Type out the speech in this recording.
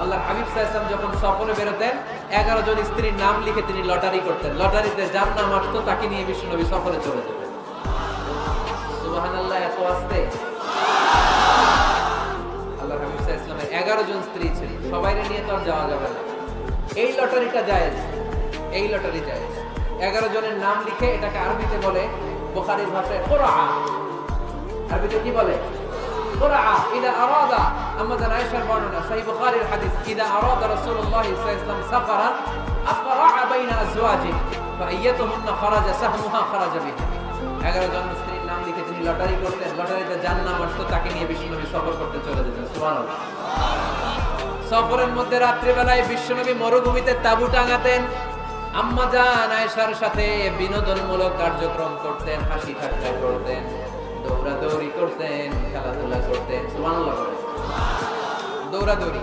আল্লাহর হাবিব সাল্লাল্লাহু আলাইহি ওয়াসাল্লাম যখন সফরে বেরোতেন 11 জন স্ত্রীর নাম লিখে তিনি লটারি করতেন। লটারিতে যার নাম আসতো তাকে নিয়ে বিশ্বনবী সফরে চলে যেতেন। সুবহানাল্লাহ, এত আস্তে। আল্লাহর হাবিব সাল্লাল্লাহু আলাইহি ওয়াসাল্লামের 11 জন স্ত্রী ছিল, সবাইকে নিয়ে তো আর যাওয়া যাবে না। এই লটারিটা জায়েজ, এই লটারি জায়েজ। 11 জনের নাম লিখে, এটাকে আরবিতে বলে, বুখারীর ভাষায় কুরআ। আরবিতে কি বলে? কুরআ। ইদা আরাদা, আমাদের আয়েশার বর্ণনা, সহিহ বুখারীর হাদিস, ইদা আরাদা রাসূলুল্লাহ সাল্লাল্লাহু আলাইহি ওয়াসাল্লাম সাফারান আকরা বাইনা আজওয়াজিহি ফাআইয়াতুহুন্না খারাজা সাহমুহা খারাজা বিহি। 11 জন স্ত্রীর নাম লিখে তিনি লটারি করতেন। লটারিতে যার নাম আসতো তাকে নিয়ে বিশ্বনবী সফর করতে চলে যেতেন। সুবহানাল্লাহ। সফরের মধ্যে রাত্রিবেলায় বিশ্বনবী মরুভূমিতে তাঁবু টাঙাতেন। আম্মা জান আয়েশার সাথে বিনোদনমূলক কার্যক্রম করতেন, হাসি ঠাট্টা করতেন, দৌড়াদৌড়ি করতেন, খেলাধুলা করতেন। সুবহানাল্লাহ। দৌড়াদৌড়ি